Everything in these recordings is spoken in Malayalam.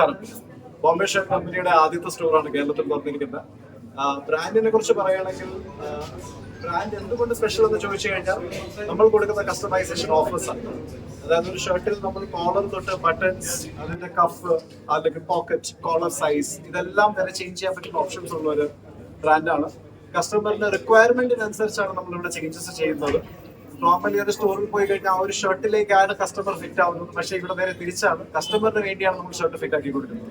നമസ്കാരം. ബോംബെ ഷർട്ട് കമ്പനിയുടെ ആദ്യത്തെ സ്റ്റോറാണ് കേരളത്തിൽ തുറന്നിരിക്കുന്നത്. ബ്രാൻഡിനെ കുറിച്ച് പറയുകയാണെങ്കിൽ ബ്രാൻഡ് എന്തുകൊണ്ട് സ്പെഷ്യൽ എന്ന് ചോദിച്ചു കഴിഞ്ഞാൽ നമ്മൾ കൊടുക്കുന്ന കസ്റ്റമൈസേഷൻ ഓഫേഴ്സ് ആണ്. അതായത് ഒരു ഷർട്ടിൽ നമ്മൾ കോളർ തൊട്ട് ബട്ടൺസ്, അതിന്റെ കഫ്, അല്ലെങ്കിൽ പോക്കറ്റ്, കോളർ സൈസ്, ഇതെല്ലാം വരെ ചേഞ്ച് ചെയ്യാൻ പറ്റുന്ന ഓപ്ഷൻസ് ഉള്ള ഒരു ബ്രാൻഡാണ്. കസ്റ്റമറിന്റെ റിക്വയർമെന്റിനനുസരിച്ചാണ് നമ്മൾ ഇവിടെ ചേഞ്ചസ് ചെയ്യുന്നത്. നോർമലി ഒരു സ്റ്റോറിൽ പോയി കഴിഞ്ഞാൽ ആ ഒരു ഷർട്ടിലേക്കാണ് കസ്റ്റമർ ഫിറ്റ് ആവുന്നത്. പക്ഷേ ഇവിടെ നേരെ തിരിച്ചാണ്, കസ്റ്റമറിന് വേണ്ടിയാണ് നമ്മൾ ഷർട്ട് ഫിറ്റ് ആക്കി കൊടുക്കുന്നത്.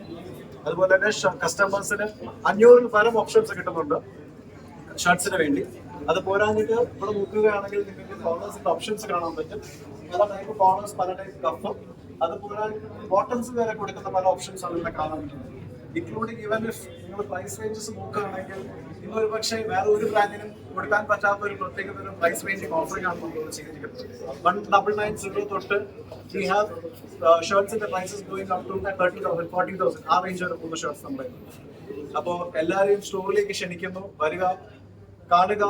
അതുപോലെ തന്നെ കസ്റ്റമേഴ്സിന് 500 പരം ഓപ്ഷൻസ് കിട്ടുന്നുണ്ട് ഷർട്ട്സിന് വേണ്ടി. അത് പോരാഞ്ഞിട്ട് ഇവിടെ നോക്കുകയാണെങ്കിൽ നിങ്ങൾക്ക് കോളേഴ്സിന്റെ ഓപ്ഷൻസ് കാണാൻ പറ്റും. പല ടൈപ്പ് കോളേഴ്സ്, പല ടൈപ്പ് കഫ്, അത് പോരാഞ്ഞിട്ട് ബോട്ടംസ് വരെ കൊടുക്കുന്ന പല ഓപ്ഷൻസ് ആണ് ഇവിടെ കാണാൻ പറ്റുന്നത്. ഇൻക്ലൂഡിങ് ഈവൻ ഇഫ് നിങ്ങൾ പ്രൈസ് റേഞ്ചസ് നോക്കുകയാണെങ്കിൽ നിങ്ങൾ ഒരു പക്ഷേ വേറെ ഒരു ബ്രാൻഡിനും കൊടുക്കാൻ പറ്റാത്ത ഒരു പ്രത്യേക ഒരു പ്രൈസ് റേഞ്ചിങ് ഓഫറിംഗ് ആണ് നമ്മൾ ചെയ്തിരിക്കുന്നത്. 1990 തൊട്ട് വി ഹാവ് ഷർട്ട്സിന്റെ പ്രൈസസ് ഗോയിങ് അപ് ടു 30,000, 40,000 ആ റേഞ്ച് വരെ പോകുന്ന ഷർട്ട്സ് നമ്മൾ. അപ്പോൾ എല്ലാവരെയും സ്റ്റോറിലേക്ക് ക്ഷണിക്കുന്നു, വരിക, കാണുക,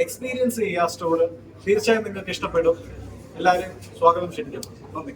എക്സ്പീരിയൻസ് ചെയ്യുക സ്റ്റോർ. തീർച്ചയായും നിങ്ങൾക്ക് ഇഷ്ടപ്പെടും. എല്ലാവരെയും സ്വാഗതം ക്ഷണിക്കുന്നു. നന്ദി.